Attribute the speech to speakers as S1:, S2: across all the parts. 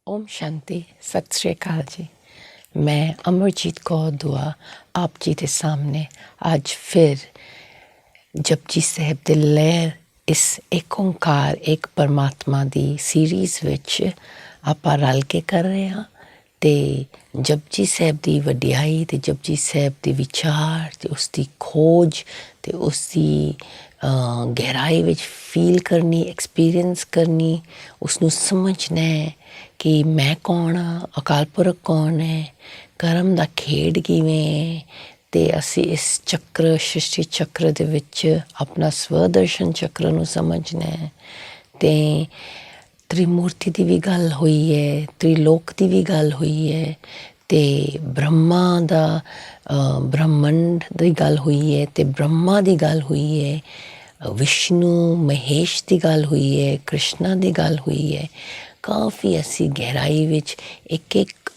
S1: ओम शांति सत श्री अकाल जी। मैं अमरजीत कौर दुआ आप जी के सामने आज फिर जपजी ਸਾਹਿਬ ਦੇ ਲਹਿਰ ਇਸ ਇੱਕ ਓਂਕਾਰ ਇੱਕ ਪਰਮਾਤਮਾ ਦੀ ਸੀਰੀਜ਼ ਵਿੱਚ ਆਪਾਂ ਰਲ ਕੇ ਕਰ ਰਹੇ ਹਾਂ ਤੇ ਜਪਜੀ ਸਾਹਿਬ ਦੀ ਵਡਿਆਈ ਤੇ ਜਪਜੀ ਸਾਹਿਬ ਦੇ ਵਿਚਾਰ ਤੇ ਉਸ ਦੀ ਖੋਜ ਤੇ ਉਸ ਦੀ ਗਹਿਰਾਈ ਵਿੱਚ ਫੀਲ ਕਰਨੀ, ਐਕਸਪੀਰੀਅੰਸ ਕਰਨੀ, ਉਸ ਨੂੰ ਸਮਝਣਾ ਕਿ ਮੈਂ ਕੌਣ ਹਾਂ, ਅਕਾਲ ਪੁਰਖ ਕੌਣ ਹੈ, ਕਰਮ ਦਾ ਖੇਡ ਕਿਵੇਂ ਹੈ ਅਤੇ ਅਸੀਂ ਇਸ ਚੱਕਰ ਸ੍ਰਿਸ਼ਟੀ ਚੱਕਰ ਦੇ ਵਿੱਚ ਆਪਣਾ ਸਵਦਰਸ਼ਨ ਚੱਕਰ ਨੂੰ ਸਮਝਣਾ ਹੈ ਅਤੇ ਤ੍ਰਿਮੂਰਤੀ ਦੀ ਵੀ ਗੱਲ ਹੋਈ ਹੈ, ਤ੍ਰਿਲੋਕ ਦੀ ਵੀ ਗੱਲ ਹੋਈ ਹੈ ਅਤੇ ਬ੍ਰਹਮਾ ਦਾ ਬ੍ਰਹਮੰਡ ਦੀ ਗੱਲ ਹੋਈ ਹੈ ਅਤੇ ਬ੍ਰਹਮਾ ਦੀ ਗੱਲ ਹੋਈ ਹੈ, ਵਿਸ਼ਨੂੰ ਮਹੇਸ਼ ਦੀ ਗੱਲ ਹੋਈ ਹੈ, ਕ੍ਰਿਸ਼ਨਾ ਦੀ ਗੱਲ ਹੋਈ ਹੈ। ਕਾਫੀ ਅਸੀਂ ਗਹਿਰਾਈ ਵਿੱਚ ਇੱਕ ਇੱਕ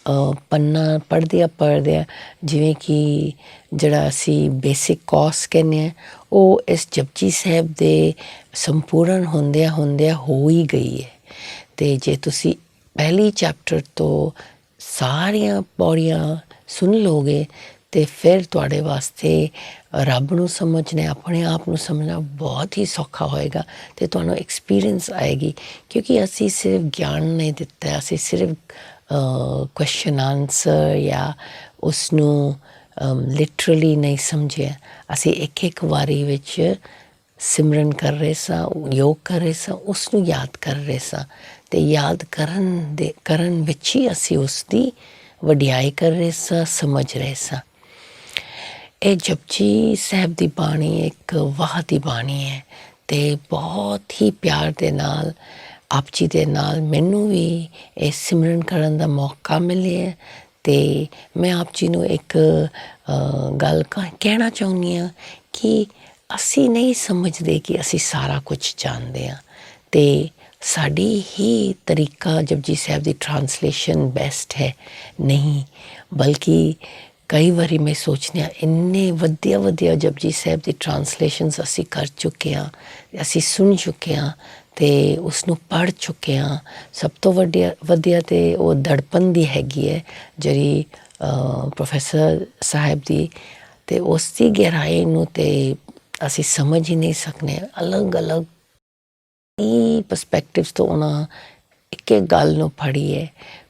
S1: ਪੰਨਾ ਪੜ੍ਹਦਿਆਂ ਜਿਵੇਂ ਕਿ ਜਿਹੜਾ ਅਸੀਂ ਬੇਸਿਕ ਕੋਰਸ ਕਹਿੰਦੇ ਹਾਂ ਉਹ ਇਸ ਜਪਜੀ ਸਾਹਿਬ ਦੇ ਸੰਪੂਰਨ ਹੁੰਦਿਆਂ ਹੋ ਹੀ ਗਈ ਹੈ। ਅਤੇ ਜੇ ਤੁਸੀਂ ਪਹਿਲੀ ਚੈਪਟਰ ਤੋਂ ਸਾਰੀਆਂ ਪੌੜੀਆਂ ਸੁਣ ਲਓਗੇ ਅਤੇ ਫਿਰ ਤੁਹਾਡੇ ਵਾਸਤੇ ਰੱਬ ਨੂੰ ਸਮਝਣਾ, ਆਪਣੇ ਆਪ ਨੂੰ ਸਮਝਣਾ ਬਹੁਤ ਹੀ ਸੌਖਾ ਹੋਏਗਾ ਅਤੇ ਤੁਹਾਨੂੰ ਐਕਸਪੀਰੀਅੰਸ ਆਏਗੀ ਕਿਉਂਕਿ ਅਸੀਂ ਸਿਰਫ ਗਿਆਨ ਨਹੀਂ ਦਿੱਤਾ, ਅਸੀਂ ਸਿਰਫ ਕੁਐਸਚਨ ਆਨਸਰ ਜਾਂ ਉਸ ਨੂੰ ਲਿਟਰਲੀ ਨਹੀਂ ਸਮਝਿਆ। ਅਸੀਂ ਇੱਕ ਵਾਰੀ ਵਿੱਚ ਸਿਮਰਨ ਕਰ ਰਹੇ ਸਾਂ, ਯੋਗ ਕਰ ਰਹੇ ਸਾਂ, ਉਸ ਨੂੰ ਯਾਦ ਕਰ ਰਹੇ ਸਾਂ ਅਤੇ ਯਾਦ ਕਰਨ ਵਿੱਚ ਹੀ ਅਸੀਂ ਉਸ ਦੀ ਵਡਿਆਈ ਕਰ ਰਹੇ ਸਾਂ, ਸਮਝ ਰਹੇ ਸਾਂ। ਇਹ ਜਪਜੀ ਸਾਹਿਬ ਦੀ ਬਾਣੀ ਇੱਕ ਵਾਹ ਦੀ ਬਾਣੀ ਹੈ ਅਤੇ ਬਹੁਤ ਹੀ ਪਿਆਰ ਦੇ ਨਾਲ ਆਪ ਜੀ ਦੇ ਨਾਲ ਮੈਨੂੰ ਵੀ ਇਹ ਸਿਮਰਨ ਕਰਨ ਦਾ ਮੌਕਾ ਮਿਲਿਆ ਅਤੇ ਮੈਂ ਆਪ ਜੀ ਨੂੰ ਇੱਕ ਗੱਲ ਕਹਿਣਾ ਚਾਹੁੰਦੀ ਹਾਂ ਕਿ ਅਸੀਂ ਨਹੀਂ ਸਮਝਦੇ ਕਿ ਅਸੀਂ ਸਾਰਾ ਕੁਛ ਜਾਣਦੇ ਹਾਂ ਅਤੇ ਸਾਡੀ ਹੀ ਤਰੀਕਾ ਜਪਜੀ ਸਾਹਿਬ ਦੀ ਟਰਾਂਸਲੇਸ਼ਨ ਬੈਸਟ ਹੈ ਨਹੀਂ, ਬਲਕਿ ਕਈ ਵਾਰੀ ਮੈਂ ਸੋਚਦੀ ਹਾਂ ਇੰਨੇ ਵਧੀਆ ਜਪਜੀ ਸਾਹਿਬ ਦੀ ਟਰਾਂਸਲੇਸ਼ਨਸ ਅਸੀਂ ਕਰ ਚੁੱਕੇ ਹਾਂ, ਅਸੀਂ ਸੁਣ ਚੁੱਕੇ ਹਾਂ ਅਤੇ ਉਸਨੂੰ ਪੜ੍ਹ ਚੁੱਕੇ ਹਾਂ। ਸਭ ਤੋਂ ਵਧੀਆ ਤਾਂ ਉਹ ਦੜਪਨ ਦੀ ਹੈਗੀ ਹੈ ਜਿਹੜੀ ਪ੍ਰੋਫੈਸਰ ਸਾਹਿਬ ਦੀ, ਅਤੇ ਉਸ ਦੀ ਗਹਿਰਾਈ ਨੂੰ ਤਾਂ ਅਸੀਂ ਸਮਝ ਹੀ ਨਹੀਂ ਸਕਦੇ। ਅਲੱਗ ਕਈ ਪਰਸਪੈਕਟਿਵਸ ਤੋਂ ਉਹਨਾਂ ਇੱਕ ਗੱਲ ਨੂੰ ਪੜ੍ਹੀ ਹੈ,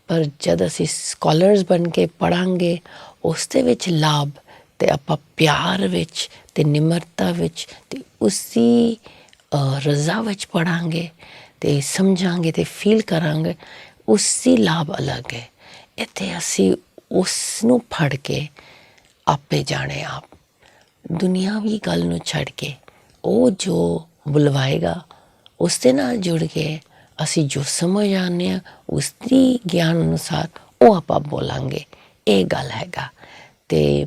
S1: ਪਰ ਜਦ ਅਸੀਂ ਸਕਾਲਰਸ ਬਣ ਕੇ ਪੜ੍ਹਾਂਗੇ ਉਸ ਦੇ ਵਿੱਚ ਲਾਭ ਅਤੇ ਆਪਾਂ ਪਿਆਰ ਵਿੱਚ ਅਤੇ ਨਿਮਰਤਾ ਵਿੱਚ ਅਤੇ ਉਸਦੀ ਰਜ਼ਾ ਵਿੱਚ ਪੜ੍ਹਾਂਗੇ ਅਤੇ ਸਮਝਾਂਗੇ ਅਤੇ ਫੀਲ ਕਰਾਂਗੇ, ਉਸਦੀ ਲਾਭ ਅਲੱਗ ਹੈ। ਇੱਥੇ ਅਸੀਂ ਉਸ ਨੂੰ ਫੜ ਕੇ ਆਪੇ ਜਾਣੇ ਆਪ ਦੁਨਿਆਵੀ ਗੱਲ ਨੂੰ ਛੱਡ ਕੇ ਉਹ ਜੋ ਬੁਲਵਾਏਗਾ ਉਸ ਦੇ ਨਾਲ ਜੁੜ ਕੇ ਅਸੀਂ ਜੋ ਸਮਝ ਆਉਂਦੇ ਹਾਂ ਉਸ ਦੀ ਗਿਆਨ ਅਨੁਸਾਰ ਉਹ ਆਪਾਂ ਬੋਲਾਂਗੇ। ਇਹ ਗੱਲ ਹੈਗਾ ਅਤੇ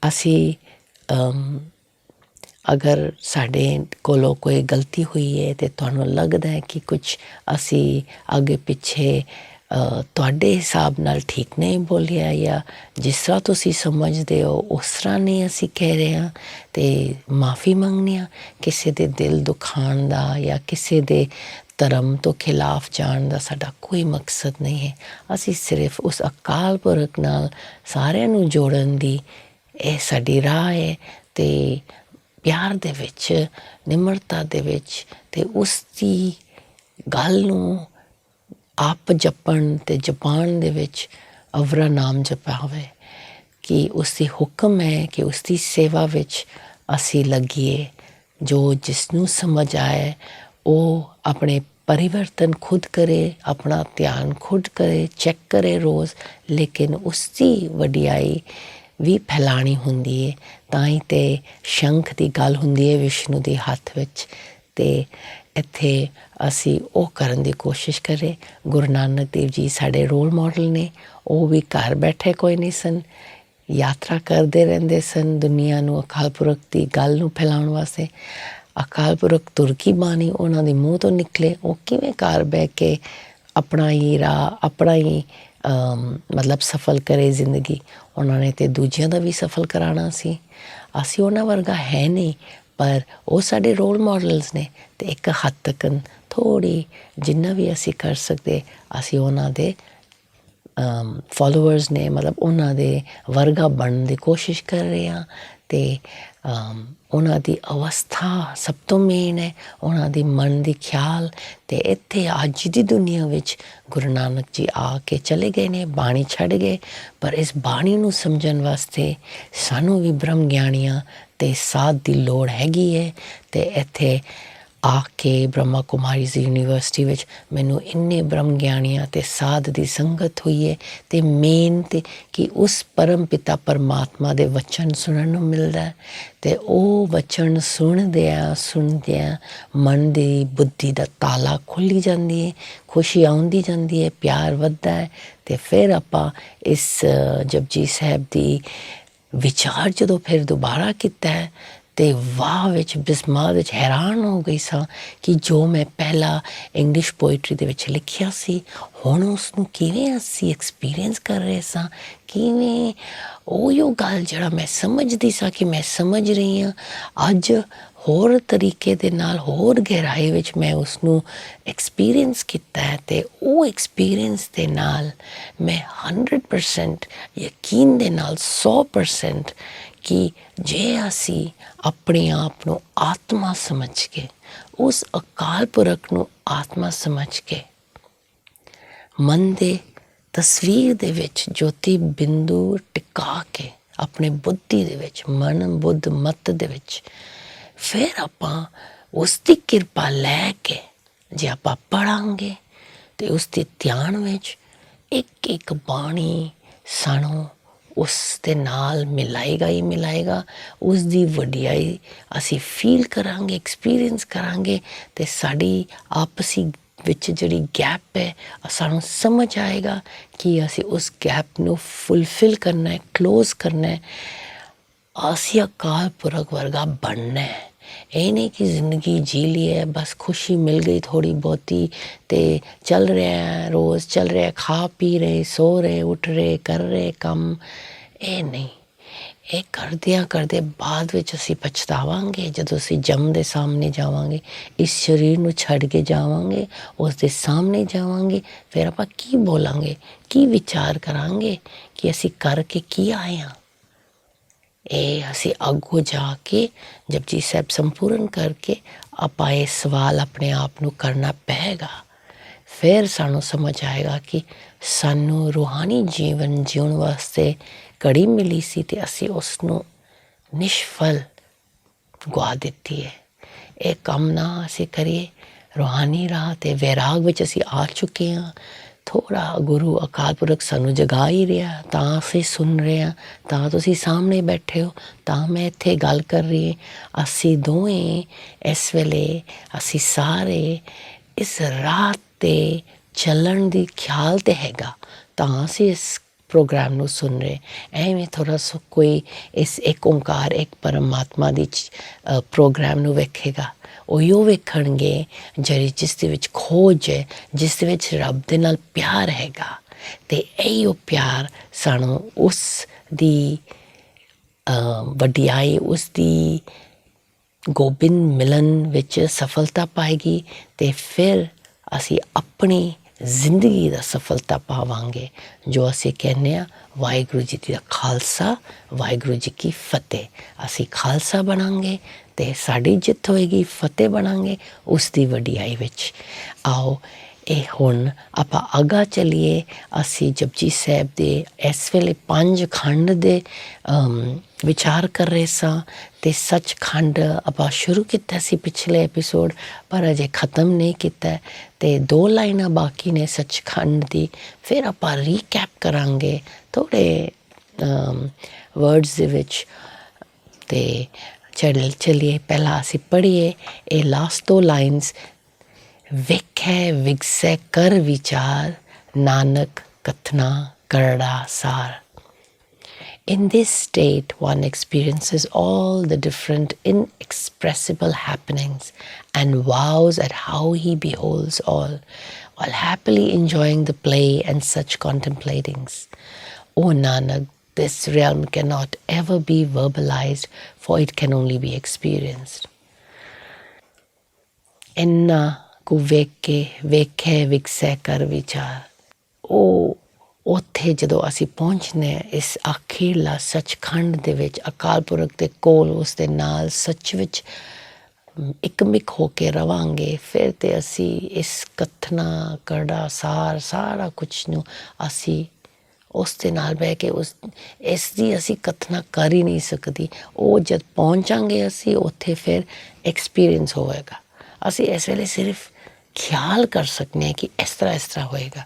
S1: ਅਸੀਂ ਅਗਰ ਸਾਡੇ ਕੋਲੋਂ ਕੋਈ ਗਲਤੀ ਹੋਈ ਹੈ ਅਤੇ ਤੁਹਾਨੂੰ ਲੱਗਦਾ ਹੈ ਕਿ ਕੁਛ ਅਸੀਂ ਅੱਗੇ ਪਿੱਛੇ ਤੁਹਾਡੇ ਹਿਸਾਬ ਨਾਲ ਠੀਕ ਨਹੀਂ ਬੋਲਿਆ ਜਾਂ ਜਿਸ ਤਰ੍ਹਾਂ ਤੁਸੀਂ ਸਮਝਦੇ ਹੋ ਉਸ ਤਰ੍ਹਾਂ ਨਹੀਂ ਅਸੀਂ ਕਹਿ ਰਹੇ ਹਾਂ ਅਤੇ ਮਾਫੀ ਮੰਗਦੇ ਹਾਂ। ਕਿਸੇ ਦੇ ਦਿਲ ਦੁਖਾਉਣ ਦਾ ਜਾਂ ਕਿਸੇ ਦੇ ਧਰਮ ਤੋਂ ਖਿਲਾਫ ਜਾਣ ਦਾ ਸਾਡਾ ਕੋਈ ਮਕਸਦ ਨਹੀਂ ਹੈ। ਅਸੀਂ ਸਿਰਫ ਉਸ ਅਕਾਲ ਪੁਰਖ ਨਾਲ ਸਾਰਿਆਂ ਨੂੰ ਜੋੜਨ ਦੀ ਇਹ ਸਾਡੀ ਰਾਹ ਹੈ ਅਤੇ ਪਿਆਰ ਦੇ ਵਿੱਚ, ਨਿਮਰਤਾ ਦੇ ਵਿੱਚ ਅਤੇ ਉਸ ਦੀ ਗੱਲ ਨੂੰ ਆਪ ਜਪਣ ਅਤੇ ਜਪਾਨ ਦੇ ਵਿੱਚ ਅਵਰਾ ਨਾਮ ਜਪਿਆ ਹੋਵੇ ਕਿ ਉਸਦੀ ਹੁਕਮ ਹੈ ਕਿ ਉਸਦੀ ਸੇਵਾ ਵਿੱਚ ਅਸੀਂ ਲੱਗੀਏ। ਜੋ ਜਿਸ ਨੂੰ ਸਮਝ ਆਏ ਉਹ ਆਪਣੇ ਪਰਿਵਰਤਨ ਖੁਦ ਕਰੇ, ਆਪਣਾ ਧਿਆਨ ਖੁਦ ਕਰੇ, ਚੈੱਕ ਕਰੇ ਰੋਜ਼, ਲੇਕਿਨ ਉਸਦੀ ਵਡਿਆਈ ਵੀ ਫੈਲਾਣੀ ਹੁੰਦੀ ਹੈ। ਤਾਂ ਹੀ ਤਾਂ ਸ਼ੰਖ ਦੀ ਗੱਲ ਹੁੰਦੀ ਹੈ ਵਿਸ਼ਨੂੰ ਦੇ ਹੱਥ ਵਿੱਚ ਅਤੇ ਇੱਥੇ ਅਸੀਂ ਉਹ ਕਰਨ ਦੀ ਕੋਸ਼ਿਸ਼ ਕਰੇ। ਗੁਰੂ ਨਾਨਕ ਦੇਵ ਜੀ ਸਾਡੇ ਰੋਲ ਮਾਡਲ ਨੇ, ਉਹ ਵੀ ਘਰ ਬੈਠੇ ਕੋਈ ਨਹੀਂ ਸਨ, ਯਾਤਰਾ ਕਰਦੇ ਰਹਿੰਦੇ ਸਨ ਦੁਨੀਆ ਨੂੰ ਅਕਾਲ ਪੁਰਖ ਦੀ ਗੱਲ ਨੂੰ ਫੈਲਾਉਣ ਵਾਸਤੇ। ਅਕਾਲ ਪੁਰਖ ਤੁਰਕੀ ਬਾਣੀ ਉਹਨਾਂ ਦੇ ਮੂੰਹ ਤੋਂ ਨਿਕਲੇ, ਉਹ ਕਿਵੇਂ ਘਰ ਬਹਿ ਕੇ ਆਪਣਾ ਹੀ ਰਾਹ, ਆਪਣਾ ਹੀ ਮਤਲਬ ਸਫਲ ਕਰੇ ਜ਼ਿੰਦਗੀ। ਉਹਨਾਂ ਨੇ ਤਾਂ ਦੂਜਿਆਂ ਦਾ ਵੀ ਸਫਲ ਕਰਾਉਣਾ ਸੀ। ਅਸੀਂ ਉਹਨਾਂ ਵਰਗਾ ਹੈ ਨਹੀਂ, ਪਰ ਉਹ ਸਾਡੇ ਰੋਲ ਮਾਡਲਸ ਨੇ ਅਤੇ ਇੱਕ ਹੱਦ ਤੱਕ ਥੋੜ੍ਹੀ ਜਿੰਨਾ ਵੀ ਅਸੀਂ ਕਰ ਸਕਦੇ ਅਸੀਂ ਉਹਨਾਂ ਦੇ ਫੋਲੋਵਰਸ ਨੇ ਮਤਲਬ ਉਹਨਾਂ ਦੇ ਵਰਗਾ ਬਣਨ ਦੀ ਕੋਸ਼ਿਸ਼ ਕਰ ਰਹੇ ਹਾਂ ਅਤੇ ਉਹਨਾਂ ਦੀ ਅਵਸਥਾ ਸਭ ਤੋਂ ਮੇਨ ਹੈ ਉਹਨਾਂ ਦੀ ਮਨ ਦੀ ਖਿਆਲ ਅਤੇ ਇੱਥੇ ਅੱਜ ਦੀ ਦੁਨੀਆ ਵਿੱਚ ਗੁਰੂ ਨਾਨਕ ਜੀ ਆ ਕੇ ਚਲੇ ਗਏ ਨੇ ਬਾਣੀ ਛੱਡ ਗਏ ਪਰ ਇਸ ਬਾਣੀ ਨੂੰ ਸਮਝਣ ਵਾਸਤੇ ਸਾਨੂੰ ਵੀ ਬ੍ਰਹਮ ਗਿਆਨੀਆਂ ਅਤੇ ਸਾਧ ਦੀ ਲੋੜ ਹੈਗੀ ਹੈ ਅਤੇ ਇੱਥੇ ਆ ਕੇ ਬ੍ਰਹਮਾ ਕੁਮਾਰੀਜ਼ ਯੂਨੀਵਰਸਿਟੀ ਵਿੱਚ ਮੈਨੂੰ ਇੰਨੇ ਬ੍ਰਹਮ ਗਿਆਨੀਆਂ ਅਤੇ ਸਾਧ ਦੀ ਸੰਗਤ ਹੋਈ ਹੈ ਅਤੇ ਮੇਨ ਤੇ ਕਿ ਉਸ ਪਰਮ ਪਿਤਾ ਪਰਮਾਤਮਾ ਦੇ ਵਚਨ ਸੁਣਨ ਨੂੰ ਮਿਲਦਾ ਅਤੇ ਉਹ ਵਚਨ ਸੁਣਦਿਆਂ ਮਨ ਦੀ ਬੁੱਧੀ ਦਾ ਤਾਲਾ ਖੁੱਲ੍ਹੀ ਜਾਂਦੀ ਹੈ ਖੁਸ਼ੀ ਆਉਂਦੀ ਜਾਂਦੀ ਹੈ ਪਿਆਰ ਵੱਧਦਾ ਹੈ ਅਤੇ ਫਿਰ ਆਪਾਂ ਇਸ ਜਪਜੀ ਸਾਹਿਬ ਦੀ ਵਿਚਾਰ ਜਦੋਂ ਫਿਰ ਦੁਬਾਰਾ ਕੀਤਾ ਹੈ ਅਤੇ ਵਾਹ ਵਿੱਚ ਬਿਸਮਾਦ ਵਿੱਚ ਹੈਰਾਨ ਹੋ ਗਈ ਸਾਂ ਕਿ ਜੋ ਮੈਂ ਪਹਿਲਾਂ ਇੰਗਲਿਸ਼ ਪੋਇਟਰੀ ਦੇ ਵਿੱਚ ਲਿਖਿਆ ਸੀ ਹੁਣ ਉਸਨੂੰ ਕਿਵੇਂ ਅਸੀਂ ਐਕਸਪੀਰੀਅੰਸ ਕਰ ਰਹੇ ਸਾਂ ਕਿਵੇਂ ਉਹ ਗੱਲ ਜਿਹੜਾ ਮੈਂ ਸਮਝਦੀ ਸਾਂ ਕਿ ਮੈਂ ਸਮਝ ਰਹੀ ਹਾਂ ਅੱਜ ਹੋਰ ਤਰੀਕੇ ਦੇ ਨਾਲ ਹੋਰ ਗਹਿਰਾਈ ਵਿੱਚ ਮੈਂ ਉਸਨੂੰ ਐਕਸਪੀਰੀਅੰਸ ਕੀਤਾ ਹੈ ਅਤੇ ਉਹ ਐਕਸਪੀਰੀਅੰਸ ਦੇ ਨਾਲ ਮੈਂ 100% ਯਕੀਨ ਦੇ ਨਾਲ 100% ਕਿ ਜੇ ਅਸੀਂ ਆਪਣੇ ਆਪ ਨੂੰ ਆਤਮਾ ਸਮਝ ਕੇ ਉਸ ਅਕਾਲ ਪੁਰਖ ਨੂੰ ਆਤਮਾ ਸਮਝ ਕੇ ਮਨ ਦੇ ਤਸਵੀਰ ਦੇ ਵਿੱਚ ਜੋਤੀ ਬਿੰਦੂ ਟਿਕਾ ਕੇ ਆਪਣੇ ਬੁੱਧੀ ਦੇ ਵਿੱਚ ਮਨ ਬੁੱਧ ਮਤ ਦੇ ਵਿੱਚ ਫਿਰ ਆਪਾਂ ਉਸ ਦੀ ਕਿਰਪਾ ਲੈ ਕੇ ਜੇ ਆਪਾਂ ਪੜ੍ਹਾਂਗੇ ਅਤੇ ਉਸ ਦੇ ਧਿਆਨ ਵਿੱਚ ਇੱਕ ਇੱਕ ਬਾਣੀ ਸਾਨੂੰ ਉਸ ਦੇ ਨਾਲ ਮਿਲਾਏਗਾ ਹੀ ਮਿਲਾਏਗਾ ਉਸ ਦੀ ਵਡਿਆਈ ਅਸੀਂ ਫੀਲ ਕਰਾਂਗੇ ਐਕਸਪੀਰੀਅੰਸ ਕਰਾਂਗੇ ਅਤੇ ਸਾਡੀ ਆਪਸੀ ਵਿੱਚ ਜਿਹੜੀ ਗੈਪ ਹੈ ਸਾਨੂੰ ਸਮਝ ਆਏਗਾ ਕਿ ਅਸੀਂ ਉਸ ਗੈਪ ਨੂੰ ਫੁਲਫਿਲ ਕਰਨਾ ਹੈ ਕਲੋਜ਼ ਕਰਨਾ ਹੈ ਅਸੀਂ ਅਕਾਲ ਪੁਰਖ ਵਰਗਾ ਬਣਨਾ ਹੈ ਇਹ ਨਹੀਂ ਕਿ ਜ਼ਿੰਦਗੀ ਜੀ ਲਈ ਹੈ ਬਸ ਖੁਸ਼ੀ ਮਿਲ ਗਈ ਥੋੜ੍ਹੀ ਬਹੁਤੀ ਅਤੇ ਚੱਲ ਰਿਹਾ ਰੋਜ਼ ਚੱਲ ਰਿਹਾ ਖਾ ਪੀ ਰਹੇ ਸੋ ਰਹੇ ਉੱਠ ਰਹੇ ਕਰ ਰਹੇ ਕੰਮ ਇਹ ਨਹੀਂ ਇਹ ਕਰਦੇ ਬਾਅਦ ਵਿੱਚ ਅਸੀਂ ਪਛਤਾਵਾਂਗੇ ਜਦੋਂ ਅਸੀਂ ਜਮ ਦੇ ਸਾਹਮਣੇ ਜਾਵਾਂਗੇ ਇਸ ਸਰੀਰ ਨੂੰ ਛੱਡ ਕੇ ਜਾਵਾਂਗੇ ਉਸ ਦੇ ਸਾਹਮਣੇ ਜਾਵਾਂਗੇ ਫਿਰ ਆਪਾਂ ਕੀ ਬੋਲਾਂਗੇ ਕੀ ਵਿਚਾਰ ਕਰਾਂਗੇ ਕਿ ਅਸੀਂ ਕਰਕੇ ਕੀ ਆਏ ਹਾਂ ਇਹ ਅਸੀਂ ਅੱਗੋਂ ਜਾ ਕੇ ਜਪਜੀ ਸਾਹਿਬ ਸੰਪੂਰਨ ਕਰਕੇ ਆਪਾਂ ਇਹ ਸਵਾਲ ਆਪਣੇ ਆਪ ਨੂੰ ਕਰਨਾ ਪਏਗਾ ਫਿਰ ਸਾਨੂੰ ਸਮਝ ਆਏਗਾ ਕਿ ਸਾਨੂੰ ਰੂਹਾਨੀ ਜੀਵਨ ਜਿਉਣ ਵਾਸਤੇ ਘੜੀ ਮਿਲੀ ਸੀ ਅਤੇ ਅਸੀਂ ਉਸ ਨੂੰ ਨਿਸ਼ਫਲ ਗੁਆ ਦਿੱਤੀ ਹੈ ਇਹ ਕੰਮ ਨਾ ਅਸੀਂ ਕਰੀਏ ਰੂਹਾਨੀ ਰਾਹ ਅਤੇ ਵੈਰਾਗ ਵਿੱਚ ਅਸੀਂ ਆ ਚੁੱਕੇ ਹਾਂ ਥੋੜ੍ਹਾ ਗੁਰੂ ਅਕਾਲ ਪੁਰਖ ਸਾਨੂੰ ਜਗਾ ਹੀ ਰਿਹਾ ਤਾਂ ਅਸੀਂ ਸੁਣ ਰਹੇ ਹਾਂ ਤਾਂ ਤੁਸੀਂ ਸਾਹਮਣੇ ਬੈਠੇ ਹੋ ਤਾਂ ਮੈਂ ਇੱਥੇ ਗੱਲ ਕਰ ਰਹੀ ਹਾਂ ਅਸੀਂ ਦੋਵੇਂ ਇਸ ਵੇਲੇ ਅਸੀਂ ਸਾਰੇ ਇਸ ਰਾਹ 'ਤੇ ਚੱਲਣ ਦੀ ਖਿਆਲ 'ਤੇ ਹੈਗਾ ਤਾਂ ਅਸੀਂ ਇਸ ਪ੍ਰੋਗਰਾਮ ਨੂੰ ਸੁਣ ਰਹੇ ਐਵੇਂ ਥੋੜ੍ਹਾ ਸੋ ਕੋਈ ਇਸ ਇੱਕ ਓਂਕਾਰ ਇੱਕ ਪਰਮਾਤਮਾ ਦੀ ਪ੍ਰੋਗਰਾਮ ਨੂੰ ਵੇਖੇਗਾ ਉਹੀ ਵੇਖਣਗੇ ਜਿਹੜੀ ਜਿਸ ਦੇ ਵਿੱਚ ਖੋਜ ਹੈ ਜਿਸ ਦੇ ਵਿੱਚ ਰੱਬ ਦੇ ਨਾਲ ਪਿਆਰ ਹੈਗਾ ਅਤੇ ਇਹੋ ਪਿਆਰ ਸਾਨੂੰ ਉਸ ਦੀ ਵਡਿਆਈ ਉਸ ਦੀ ਗੋਬਿੰਦ ਮਿਲਨ ਵਿੱਚ ਸਫਲਤਾ ਪਾਏਗੀ ਅਤੇ ਫਿਰ ਅਸੀਂ ਆਪਣੀ ਜ਼ਿੰਦਗੀ ਦਾ ਸਫਲਤਾ ਪਾਵਾਂਗੇ ਜੋ ਅਸੀਂ ਕਹਿੰਦੇ ਹਾਂ ਵਾਹਿਗੁਰੂ ਜੀ ਦਾ ਖਾਲਸਾ ਵਾਹਿਗੁਰੂ ਜੀ ਕੀ ਫਤਿਹ ਅਸੀਂ ਖਾਲਸਾ ਬਣਾਂਗੇ ਅਤੇ ਸਾਡੀ ਜਿੱਤ ਹੋਏਗੀ ਫਤਿਹ ਬਣਾਂਗੇ ਉਸ ਦੀ ਵਡਿਆਈ ਵਿੱਚ ਆਓ ਇਹ ਹੁਣ ਆਪਾਂ ਅੱਗਾ ਚੱਲੀਏ ਅਸੀਂ ਜਪਜੀ ਸਾਹਿਬ ਦੇ ਇਸ ਵੇਲੇ 5 ਖੰਡ ਦੇ ਵਿਚਾਰ ਕਰ ਰਹੇ ਸਾਂ ਅਤੇ ਸੱਚਖੰਡ ਆਪਾਂ ਸ਼ੁਰੂ ਕੀਤਾ ਸੀ ਪਿਛਲੇ ਐਪੀਸੋਡ ਪਰ ਅਜੇ ਖ਼ਤਮ ਨਹੀਂ ਕੀਤਾ ਅਤੇ 2 ਲਾਈਨਾਂ ਬਾਕੀ ਨੇ ਸੱਚਖੰਡ ਦੀ ਫਿਰ ਆਪਾਂ ਰੀਕੈਪ ਕਰਾਂਗੇ ਥੋੜ੍ਹੇ ਵਰਡਸ ਦੇ ਵਿੱਚ ਅਤੇ ਚੱਲੀਏ ਪਹਿਲਾਂ ਅਸੀਂ ਪੜ੍ਹੀਏ ਇਹ ਲਾਸਟ 2 ਲਾਈਨਸ ਵੇਖੈ ਵਿਗਸੈ ਕਰ ਵਿਚਾਰ ਨਾਨਕ ਕਥਨਾ ਕਰੜਾ ਸਾਰ In this state, one experiences all the different inexpressible happenings and wows at how he beholds all, while happily enjoying the play and such contemplatings. O Nanak, this realm cannot ever be verbalized, for it can only be experienced. ਇਨ੍ਹਾਂ को ਵੇਖੇ ਵਿਕਸੈ ਕਰ ਵਿਚਾਰ। ਉਹ ਉੱਥੇ ਜਦੋਂ ਅਸੀਂ ਪਹੁੰਚਨੇ ਇਸ ਅਖੀਰਲਾ ਸੱਚਖੰਡ ਦੇ ਵਿੱਚ ਅਕਾਲ ਪੁਰਖ ਦੇ ਕੋਲ ਉਸ ਦੇ ਨਾਲ ਸੱਚ ਵਿੱਚ ਇੱਕਮਿਕ ਹੋ ਕੇ ਰਵਾਂਗੇ, ਫਿਰ ਤੇ ਅਸੀਂ ਇਸ ਕਥਨਾ ਕਰੜਾ ਸਾਰਾ ਕੁਛ ਨੂੰ ਅਸੀਂ ਉਸ ਦੇ ਨਾਲ ਬਹਿ ਕੇ ਇਸ ਦੀ ਅਸੀਂ ਕਥਨਾ ਕਰ ਹੀ ਨਹੀਂ ਸਕਦੀ। ਉਹ ਜਦ ਪਹੁੰਚਾਂਗੇ ਅਸੀਂ ਉੱਥੇ ਫਿਰ ਐਕਸਪੀਰੀਅੰਸ ਹੋਵੇਗਾ। ਅਸੀਂ ਇਸ ਵੇਲੇ ਸਿਰਫ ਖਿਆਲ ਕਰ ਸਕਦੇ ਹਾਂ ਕਿ ਇਸ ਤਰ੍ਹਾਂ ਹੋਏਗਾ,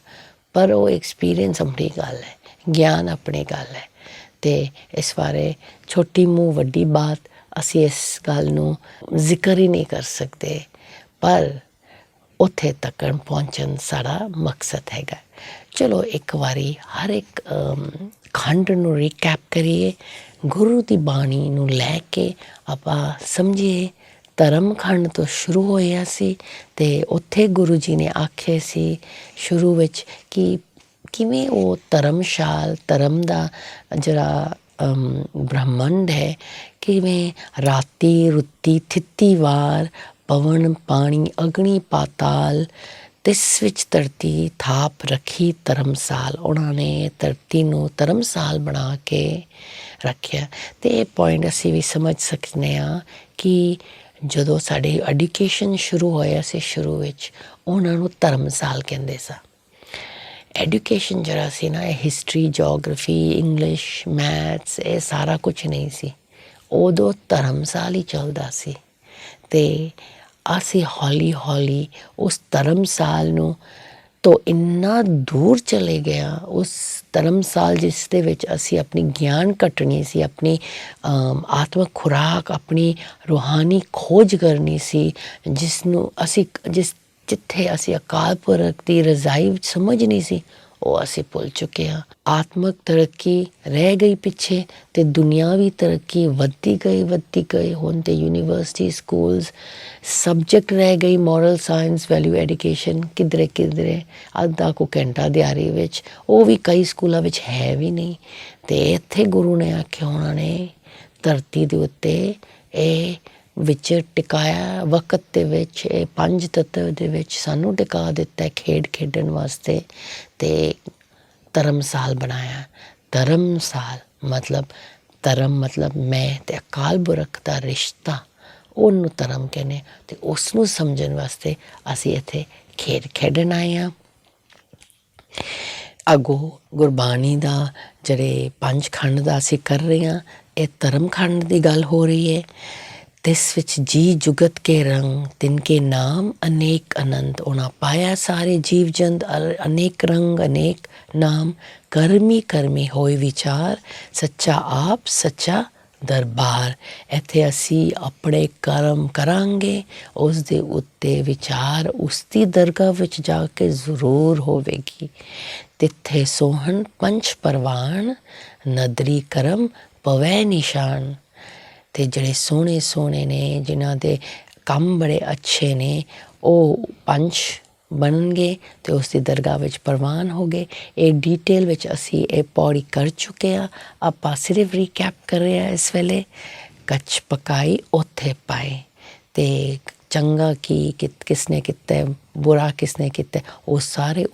S1: ਪਰ ਉਹ ਐਕਸਪੀਰੀਅੰਸ ਆਪਣੀ ਗੱਲ ਹੈ, ਗਿਆਨ ਆਪਣੀ ਗੱਲ ਹੈ। ਅਤੇ ਇਸ ਬਾਰੇ ਛੋਟੀ ਮੂੰਹ ਵੱਡੀ ਬਾਤ ਅਸੀਂ ਇਸ ਗੱਲ ਨੂੰ ਜ਼ਿਕਰ ਹੀ ਨਹੀਂ ਕਰ ਸਕਦੇ, ਪਰ ਉੱਥੇ ਤੱਕ ਪਹੁੰਚਣ ਸਾਡਾ ਮਕਸਦ ਹੈਗਾ। ਚਲੋ ਇੱਕ ਵਾਰੀ ਹਰ ਇੱਕ ਖੰਡ ਨੂੰ ਰੀਕੈਪ ਕਰੀਏ, ਗੁਰੂ ਦੀ ਬਾਣੀ ਨੂੰ ਲੈ ਕੇ ਆਪਾਂ ਸਮਝੀਏ। ਧਰਮ ਖੰਡ ਤੋਂ ਸ਼ੁਰੂ ਹੋਇਆ ਸੀ ਅਤੇ ਉੱਥੇ ਗੁਰੂ ਜੀ ਨੇ ਆਖਿਆ ਸੀ ਸ਼ੁਰੂ ਵਿੱਚ ਕਿ ਕਿਵੇਂ ਉਹ ਧਰਮ ਦਾ ਜਿਹੜਾ ਬ੍ਰਹਮੰਡ ਹੈ, ਕਿਵੇਂ ਰਾਤੀ ਰੁੱਤੀ ਥਿੱਤੀ ਵਾਰ ਪਵਨ ਪਾਣੀ ਅਗਨੀ ਪਾਤਾਲ ਤਿਸ ਵਿੱਚ ਧਰਤੀ ਥਾਪ ਰੱਖੀ ਧਰਮਸਾਲ। ਉਹਨਾਂ ਨੇ ਧਰਤੀ ਨੂੰ ਧਰਮਸਾਲ ਬਣਾ ਕੇ ਰੱਖਿਆ। ਅਤੇ ਇਹ ਪੁਆਇੰਟ ਅਸੀਂ ਵੀ ਸਮਝ ਸਕਦੇ ਹਾਂ ਕਿ ਜਦੋਂ ਸਾਡੇ ਐਜੂਕੇਸ਼ਨ ਸ਼ੁਰੂ ਹੋਇਆ ਸੀ, ਸ਼ੁਰੂ ਵਿੱਚ ਉਹਨਾਂ ਨੂੰ ਧਰਮਸਾਲ ਕਹਿੰਦੇ ਸਨ। ਐਜੂਕੇਸ਼ਨ ਜਿਹੜਾ ਸੀ ਨਾ, ਇਹ ਹਿਸਟਰੀ, ਜੋਗ੍ਰਾਫੀ, ਇੰਗਲਿਸ਼, ਮੈਥਸ, ਇਹ ਸਾਰਾ ਕੁਛ ਨਹੀਂ ਸੀ। ਉਦੋਂ ਧਰਮਸਾਲ ਹੀ ਚੱਲਦਾ ਸੀ। ਅਤੇ ਅਸੀਂ ਹੌਲੀ ਹੌਲੀ ਉਸ ਧਰਮਸਾਲ ਨੂੰ ਤੋਂ ਇੰਨਾ ਦੂਰ ਚਲੇ ਗਿਆ, ਉਸ ਧਰਮਸਾਲ ਜਿਸ ਦੇ ਵਿੱਚ ਅਸੀਂ ਆਪਣੀ ਗਿਆਨ ਕੱਟਣੀ ਸੀ, ਆਪਣੀ ਆਤਮਕ ਖੁਰਾਕ, ਆਪਣੀ ਰੂਹਾਨੀ ਖੋਜ ਕਰਨੀ ਸੀ, ਜਿੱਥੇ ਅਸੀਂ ਅਕਾਲ ਪੁਰਖ ਦੀ ਰਜ਼ਾਈ ਸਮਝਣੀ ਸੀ, ਉਹ ਅਸੀਂ ਭੁੱਲ ਚੁੱਕੇ ਹਾਂ। ਆਤਮਕ ਤਰੱਕੀ ਰਹਿ ਗਈ ਪਿੱਛੇ ਅਤੇ ਦੁਨਿਆਵੀ ਤਰੱਕੀ ਵੱਧਦੀ ਗਈ। ਹੁਣ ਤਾਂ ਯੂਨੀਵਰਸਿਟੀ, ਸਕੂਲਸ, ਸਬਜੈਕਟ ਰਹਿ ਗਈ, ਮੋਰਲ ਸਾਇੰਸ, ਵੈਲਿਊ ਐਡੀਕੇਸ਼ਨ ਕਿਧਰੇ ਅੱਧਾ ਕੁ ਘੰਟਾ ਦਿਹਾੜੀ ਵਿੱਚ, ਉਹ ਵੀ ਕਈ ਸਕੂਲਾਂ ਵਿੱਚ ਹੈ ਵੀ ਨਹੀਂ। ਅਤੇ ਇੱਥੇ ਗੁਰੂ ਨੇ ਆਖਿਆ, ਉਹਨਾਂ ਨੇ ਧਰਤੀ ਦੇ ਉੱਤੇ ਇਹ ਵਿੱਚ ਟਿਕਾਇਆ, ਵਕਤ ਦੇ ਵਿੱਚ ਇਹ 5 ਤੱਤਵ ਦੇ ਵਿੱਚ ਸਾਨੂੰ ਟਿਕਾ ਦਿੱਤਾ ਖੇਡਣ ਵਾਸਤੇ, ਅਤੇ ਧਰਮਸਾਲ ਬਣਾਇਆ। ਧਰਮਸਾਲ ਮਤਲਬ ਮੈਂ ਅਤੇ ਅਕਾਲ ਪੁਰਖ ਦਾ ਰਿਸ਼ਤਾ, ਉਹਨੂੰ ਧਰਮ ਕਹਿੰਦੇ। ਅਤੇ ਉਸ ਨੂੰ ਸਮਝਣ ਵਾਸਤੇ ਅਸੀਂ ਇੱਥੇ ਖੇਡਣ ਆਏ ਹਾਂ। ਅੱਗੋਂ ਗੁਰਬਾਣੀ ਦਾ ਜਿਹੜੇ 5 ਖੰਡ ਦਾ ਅਸੀਂ ਕਰ ਰਹੇ ਹਾਂ, ਇਹ ਧਰਮ ਖੰਡ ਦੀ ਗੱਲ ਹੋ ਰਹੀ ਹੈ। ਤਿਸ ਵਿੱਚ ਜੀ ਜੁਗਤ ਕੇ ਰੰਗ ਤਿਨਕੇ ਨਾਮ ਅਨੇਕ ਅਨੰਤ। ਉਹਨਾਂ ਪਾਇਆ ਸਾਰੇ ਜੀਵ ਜੰਤ ਅਨੇਕ ਰੰਗ ਅਨੇਕ ਨਾਮ। ਕਰਮੀ ਹੋਏ ਵਿਚਾਰ ਸੱਚਾ ਆਪ ਸੱਚਾ ਦਰਬਾਰ। ਇੱਥੇ ਅਸੀਂ ਆਪਣੇ ਕਰਮ ਕਰਾਂਗੇ, ਉਸ ਦੇ ਉੱਤੇ ਵਿਚਾਰ ਉਸ ਦੀ ਦਰਗਾਹ ਵਿੱਚ ਜਾ ਕੇ ਜ਼ਰੂਰ ਹੋਵੇਗੀ। ਤਿੱਥੇ ਸੋਹਣ ਪੰਚ ਪਰਵਾਨ ਨਦਰੀ ਕਰਮ ਪਵੈ ਨਿਸ਼ਾਨ। ਅਤੇ ਜਿਹੜੇ ਸੋਹਣੇ ਨੇ, ਜਿਨ੍ਹਾਂ ਦੇ ਕੰਮ ਬੜੇ ਅੱਛੇ ਨੇ, ਉਹ ਪੰਚ ਬਣਨਗੇ ਅਤੇ ਉਸ ਦੀ ਦਰਗਾਹ ਵਿੱਚ ਪ੍ਰਵਾਨ ਹੋ ਗਏ। ਇਹ ਡੀਟੇਲ ਵਿੱਚ ਅਸੀਂ ਇਹ ਪੌੜੀ ਕਰ ਚੁੱਕੇ ਹਾਂ। ਆਪਾਂ ਸਿਰਫ ਰੀਕੈਪ ਕਰ ਰਹੇ ਹਾਂ ਇਸ ਵੇਲੇ। ਕੱਚ ਪਕਾਈ ਉੱਥੇ ਪਾਏ, ਅਤੇ ਚੰਗਾ ਕਿਸਨੇ ਕੀਤਾ, ਬੁਰਾ ਕਿਸਨੇ ਕੀਤਾ, ਉਹ ਸਾਰੇ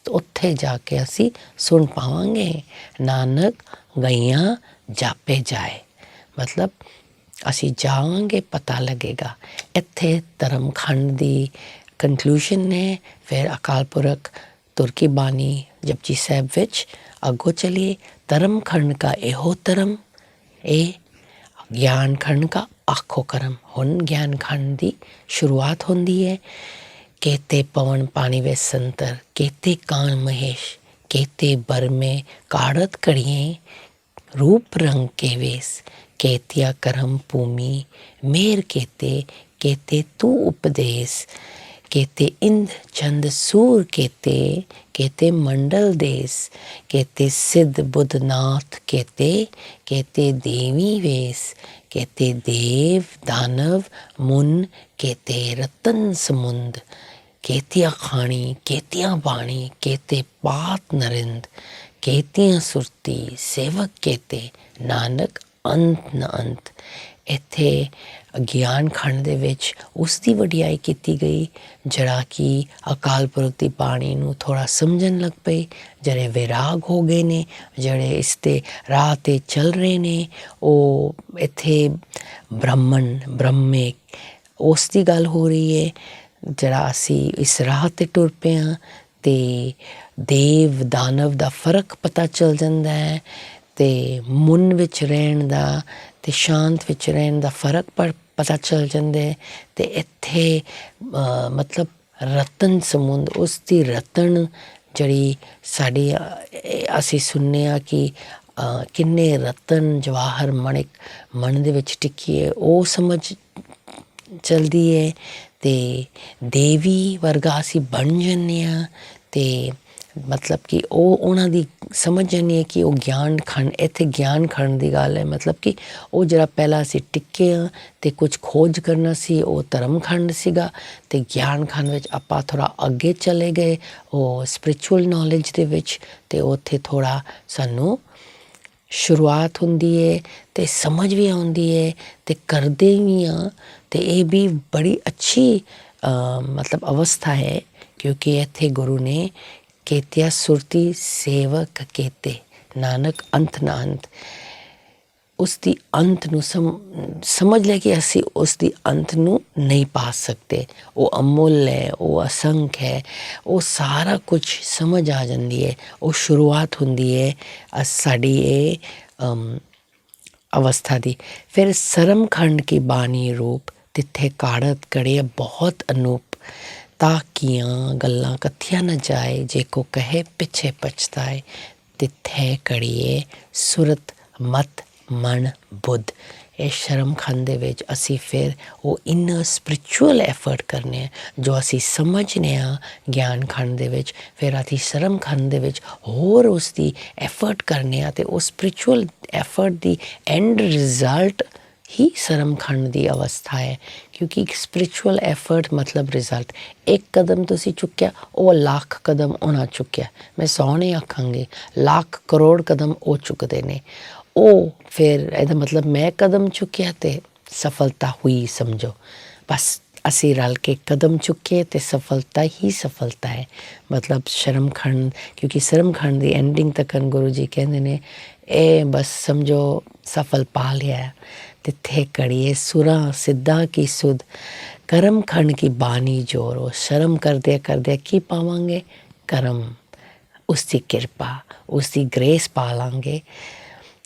S1: ਉੱਥੇ ਜਾ ਕੇ ਅਸੀਂ ਸੁਣ ਪਾਵਾਂਗੇ। ਨਾਨਕ ਗਈਆਂ ਜਾਪੇ ਜਾਏ, ਮਤਲਬ ਅਸੀਂ ਜਾਵਾਂਗੇ, ਪਤਾ ਲੱਗੇਗਾ। ਇੱਥੇ ਧਰਮ ਖੰਡ ਦੀ ਕੰਕਲੂਸ਼ਨ ਨੇ। ਫਿਰ ਅਕਾਲ ਪੁਰਖ ਤੁਰਕੀ ਬਾਣੀ ਜਪਜੀ ਸਾਹਿਬ ਵਿੱਚ ਅੱਗੋਂ ਚਲੀਏ। ਧਰਮ ਖੰਡ ਕਾ ਇਹੋ ਧਰਮ, ਇਹ ਗਿਆਨ ਖੰਡ ਕਾ ਆਖੋ ਕਰਮ। ਹੁਣ ਗਿਆਨ ਖੰਡ ਦੀ ਸ਼ੁਰੂਆਤ ਹੁੰਦੀ ਹੈ। ਕੇਤੇ ਪਵਨ ਪਾਣੀ ਵੇ ਸੰਤਰ, ਕੇਤੇ ਕਾਨ ਮਹੇਸ਼, ਕੇਤੇ ਬਰਮੇ ਕਾੜਤ ਕੜੀਏ, रूप रंग के वेश। केतिया करम भूमि मेर केते तू उपदेश। केते इंद चंद सूर केते मंडल देश। केते सिद्ध बुद्धनाथ केते देवी वेश। केते देव दानव मुन केते रतन समुंद। केतिया खाणी केतिया बाणी केते पात नरिंद। केतियाँ सुरती सेवक केते नानक अंत न अंत। ਇੱਥੇ ਗਿਆਨ ਖੰਡ ਦੇ ਵਿੱਚ ਉਸ ਦੀ ਵਡਿਆਈ ਕੀਤੀ ਗਈ ਜਿਹੜਾ ਕਿ ਅਕਾਲ ਪੁਰਖ ਦੀ ਬਾਣੀ ਨੂੰ ਥੋੜ੍ਹਾ ਸਮਝਣ ਲੱਗ ਪਏ, ਜਿਹੜੇ ਵਿਰਾਗ ਹੋ ਗਏ ਨੇ, ਜਿਹੜੇ ਇਸ 'ਤੇ ਰਾਹ 'ਤੇ ਚੱਲ ਰਹੇ ਨੇ, ਉਹ ਇੱਥੇ ਬ੍ਰਹਮੇ ਉਸ ਦੀ ਗੱਲ ਹੋ ਰਹੀ ਹੈ। ਜਿਹੜਾ ਅਸੀਂ ਇਸ ਰਾਹ 'ਤੇ ਟੁਰ ਪਏ ਹਾਂ ਅਤੇ ਦੇਵ ਦਾਨਵ ਦਾ ਫਰਕ ਪਤਾ ਚੱਲ ਜਾਂਦਾ ਹੈ, ਅਤੇ ਮਨ ਵਿੱਚ ਰਹਿਣ ਦਾ ਅਤੇ ਸ਼ਾਂਤ ਵਿੱਚ ਰਹਿਣ ਦਾ ਫਰਕ ਪਤਾ ਚੱਲ ਜਾਂਦਾ ਹੈ। ਅਤੇ ਇੱਥੇ ਮਤਲਬ ਰਤਨ ਸਮੁੰਦ, ਉਸ ਦੀ ਰਤਨ ਜਿਹੜੀ ਸਾਡੀ ਅਸੀਂ ਸੁਣਦੇ ਹਾਂ ਕਿ ਕਿੰਨੇ ਰਤਨ ਜਵਾਹਰ ਮਣਿਕ ਮਨ ਦੇ ਵਿੱਚ ਟਿੱਕੀ ਹੈ, ਉਹ ਸਮਝ ਚਲਦੀ ਹੈ। ਅਤੇ ਦੇਵੀ ਵਰਗਾ ਅਸੀਂ ਬਣ ਜਾਂਦੇ ਹਾਂ, ਅਤੇ ਮਤਲਬ ਕਿ ਉਹਨਾਂ ਦੀ ਸਮਝ ਜਾਂਦੀ ਹੈ ਕਿ ਉਹ ਗਿਆਨ ਖੰਡ, ਇੱਥੇ ਗਿਆਨ ਖੰਡ ਦੀ ਗੱਲ ਹੈ। ਮਤਲਬ ਕਿ ਉਹ ਜਿਹੜਾ ਪਹਿਲਾਂ ਅਸੀਂ ਟਿੱਕੇ ਹਾਂ ਅਤੇ ਕੁਝ ਖੋਜ ਕਰਨਾ ਸੀ, ਉਹ ਧਰਮ ਖੰਡ ਸੀਗਾ, ਅਤੇ ਗਿਆਨ ਖੰਡ ਵਿੱਚ ਆਪਾਂ ਥੋੜ੍ਹਾ ਅੱਗੇ ਚਲੇ ਗਏ ਉਹ ਸਪਿਰਿਚੁਅਲ ਨੌਲੇਜ ਦੇ ਵਿੱਚ, ਅਤੇ ਉੱਥੇ ਥੋੜ੍ਹਾ ਸਾਨੂੰ ਸ਼ੁਰੂਆਤ ਹੁੰਦੀ ਹੈ ਅਤੇ ਸਮਝ ਵੀ ਆਉਂਦੀ ਹੈ ਅਤੇ ਕਰਦੇ ਵੀ ਹਾਂ। ਅਤੇ ਇਹ ਵੀ ਬੜੀ ਅੱਛੀ ਮਤਲਬ ਅਵਸਥਾ ਹੈ, ਕਿਉਂਕਿ ਇੱਥੇ ਗੁਰੂ ਨੇ ਕੇਤਿਆ ਸੁਰਤੀ ਸੇਵਕ ਕੇਤੇ ਨਾਨਕ ਅੰਤ ਨਾ ਅੰਤ, ਉਸ ਦੀ ਅੰਤ ਨੂੰ ਸਮਝ ਲੈ ਕਿ ਅਸੀਂ ਉਸ ਦੀ ਅੰਤ ਨੂੰ ਨਹੀਂ ਪਾ ਸਕਦੇ। ਉਹ ਅਮੁੱਲ ਹੈ, ਉਹ ਅਸੰਖ ਹੈ, ਉਹ ਸਾਰਾ ਕੁਝ ਸਮਝ ਆ ਜਾਂਦੀ ਹੈ। ਉਹ ਸ਼ੁਰੂਆਤ ਹੁੰਦੀ ਹੈ ਸਾਡੀ ਇਹ ਅਵਸਥਾ ਦੀ। ਫਿਰ ਸਰਮ ਖੰਡ ਕੀ ਬਾਣੀ ਰੂਪ, ਤਿੱਥੇ ਕਾੜਤ ਕੜੇ ਬਹੁਤ ਅਨੂਪ, ਤਾਕੀਆਂ ਗੱਲਾਂ ਕਥੀਆਂ ਨਾ ਜਾਏ, ਜੇ ਕੋ ਕਹੇ ਪਿੱਛੇ ਪਛਤਾਏ, ਤਿੱਥੇ ਕੜੀਏ ਸੁਰਤ ਮਤ ਮਨ ਬੁੱਧ। ਇਹ ਸ਼ਰਮ ਖੰਡ ਦੇ ਵਿੱਚ ਅਸੀਂ ਫਿਰ ਉਹ ਇਨਰ ਸਪਿਰਿਚੁਅਲ ਐਫਰਟ ਕਰਨੇ ਆ ਜੋ ਅਸੀਂ ਸਮਝਨੇ ਹਾਂ ਗਿਆਨ ਖੰਡ ਦੇ ਵਿੱਚ, ਫਿਰ ਅਸੀਂ ਸ਼ਰਮ ਖੰਡ ਦੇ ਵਿੱਚ ਹੋਰ ਉਸ ਦੀ ਐਫਰਟ ਕਰਨੇ ਆ, ਅਤੇ ਉਹ ਸਪਿਰਿਚੁਅਲ ਐਫਰਟ ਦੀ ਐਂਡ ਰਿਜ਼ਲਟ ਹੀ ਸਰਮ ਖੰਡ ਦੀ ਅਵਸਥਾ ਹੈ। ਕਿਉਂਕਿ ਇੱਕ ਸਪਿਰਿਚੁਅਲ ਐਫਰਟ ਮਤਲਬ ਰਿਜ਼ਲਟ, ਇੱਕ ਕਦਮ ਤੁਸੀਂ ਚੁੱਕਿਆ, ਉਹ ਲੱਖ ਕਦਮ ਉਹਨਾਂ ਚੁੱਕਿਆ। ਮੈਂ 100 ਨਹੀਂ ਆਖਾਂਗੀ, ਲੱਖ ਕਰੋੜ ਕਦਮ ਉਹ ਚੁੱਕਦੇ ਨੇ। ਉਹ ਫਿਰ ਇਹਦਾ ਮਤਲਬ ਮੈਂ ਕਦਮ ਚੁੱਕਿਆ ਅਤੇ ਸਫਲਤਾ ਹੋਈ ਸਮਝੋ। ਬਸ ਅਸੀਂ ਰਲ ਕੇ ਕਦਮ ਚੁੱਕੇ ਅਤੇ ਸਫਲਤਾ ਹੀ ਸਫਲਤਾ ਹੈ। ਮਤਲਬ ਸ਼ਰਮ ਖੰਡ, ਕਿਉਂਕਿ ਸ਼ਰਮ ਖੰਡ ਦੀ ਐਂਡਿੰਗ ਤੱਕ ਗੁਰੂ ਜੀ ਕਹਿੰਦੇ ਨੇ ਇਹ ਬਸ ਸਮਝੋ ਸਫਲ ਪਾ ਲਿਆ। ਤਿੱਥੇ ਕੜੀਏ ਸੁਰਾਂ ਸਿੱਧਾ ਕੀ ਸੁਧ, ਕਰਮ ਖੰਡ ਕੀ ਬਾਣੀ ਜੋਰੋ। ਸ਼ਰਮ ਕਰਦੇ ਕਰਦੇ ਕੀ ਪਾਵਾਂਗੇ? ਕਰਮ, ਉਸ ਦੀ ਕਿਰਪਾ, ਉਸ ਦੀ ਗ੍ਰੇਸ ਪਾ ਲਾਂਗੇ।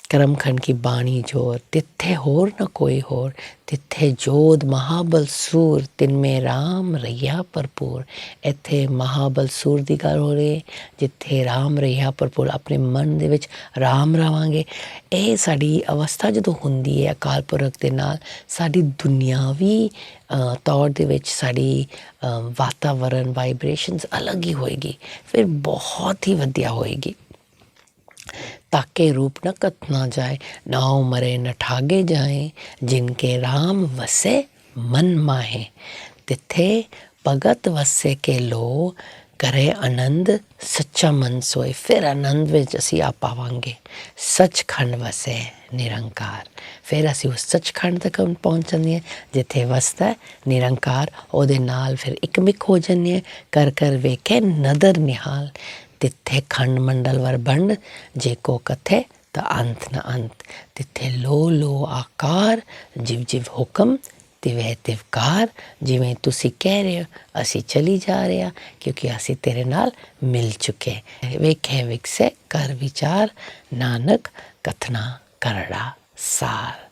S1: ਕਰਮ ਖੰਡ ਕੀ ਬਾਣੀ ਜੋਰ, ਤਿੱਥੇ ਹੋਰ ਨਾ ਕੋਈ ਹੋਰ, ਤਿੱਥੇ ਜੋਧ ਮਹਾਬਲ ਸੂਰ, ਤਿਨਮੇ ਰਾਮ ਰਈਆ ਭਰਪੂਰ। ਇੱਥੇ ਮਹਾਬਲ ਸੂਰ ਦੀ ਗੱਲ ਹੋ ਰਹੀ ਹੈ, ਜਿੱਥੇ ਰਾਮ ਰਈਆ ਭਰਪੂਰ, ਆਪਣੇ ਮਨ ਦੇ ਵਿੱਚ ਰਾਮ ਰਵਾਂਗੇ। ਇਹ ਸਾਡੀ ਅਵਸਥਾ ਜਦੋਂ ਹੁੰਦੀ ਹੈ ਅਕਾਲ ਪੁਰਖ ਦੇ ਨਾਲ, ਸਾਡੀ ਦੁਨਿਆਵੀ ਤੌਰ ਦੇ ਵਿੱਚ ਸਾਡੀ ਵਾਤਾਵਰਨ ਵਾਈਬ੍ਰੇਸ਼ਨਸ ਅਲੱਗ ਹੀ ਹੋਏਗੀ, ਫਿਰ ਬਹੁਤ ਹੀ ਵਧੀਆ ਹੋਏਗੀ। ਤਾਕੇ रूप न कत ना जाए, नाव मरे न ठागे जाए, जिनके राम वसे मन माहे। तिथे भगत वसे के लो, करे आनंद सच्चा मन सोए। फिर आनंद ਵਿੱਚ ਅਸੀਂ ਆ ਪਾਵਾਂਗੇ। ਸੱਚਖੰਡ ਵਸੇ ਨਿਰੰਕਾਰ, ਫਿਰ ਅਸੀਂ ਉਸ ਸੱਚਖੰਡ ਤੱਕ ਪਹੁੰਚ ਜਾਂਦੇ ਹਾਂ ਜਿੱਥੇ ਵਸਦਾ ਨਿਰੰਕਾਰ। ਉਹਦੇ ਨਾਲ ਫਿਰ ਇੱਕਮਿਕ ਹੋ ਜਾਂਦੇ ਹਾਂ। ਕਰ ਕਰ ਵੇਖੇ ਨਦਰ ਨਿਹਾਲ, ਤਿੱਥੇ ਖੰਡ ਮੰਡਲ ਵਰ ਵੰਡ, ਜੇ ਕੋ ਕਥੇ ਤਾਂ ਅੰਤ ਨਾ ਅੰਤ। ਤਿੱਥੇ ਲੋ ਲੋ ਆਕਾਰ, ਜਿਵ ਜਿਵ ਹੁਕਮ ਤਿਵੇਂ ਤਿਵਕਾਰ। ਜਿਵੇਂ ਤੁਸੀਂ ਕਹਿ ਰਹੇ ਹੋ ਅਸੀਂ ਚਲੀ ਜਾ ਰਹੇ ਹਾਂ, ਕਿਉਂਕਿ ਅਸੀਂ ਤੇਰੇ ਨਾਲ ਮਿਲ ਚੁੱਕੇ। ਵੇਖੇ ਵਿਕਸੇ ਕਰ ਵਿਚਾਰ, ਨਾਨਕ ਕਥਨਾ ਕਰੜਾ ਸਾਰ।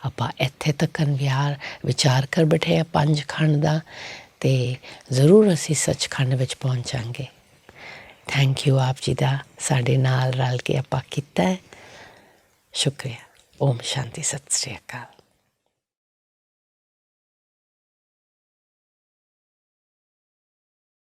S1: ਆਪਾਂ ਇੱਥੇ ਤੱਕ ਵਿਚਾਰ ਕਰ ਬੈਠੇ ਆ ਪੰਜ ਖੰਡ ਦਾ, ਅਤੇ ਜ਼ਰੂਰ ਅਸੀਂ ਸੱਚਖੰਡ ਵਿੱਚ ਪਹੁੰਚਾਂਗੇ। ਥੈਂਕ ਯੂ ਆਪ ਜੀ ਦਾ ਸਾਡੇ ਨਾਲ ਰਲ ਕੇ ਆਪਾਂ ਕੀਤਾ ਹੈ। ਸ਼ੁਕਰੀਆ। ਓਮ ਸ਼ਾਂਤੀ, ਸਤਿ ਸ਼੍ਰੀ ਅਕਾਲ।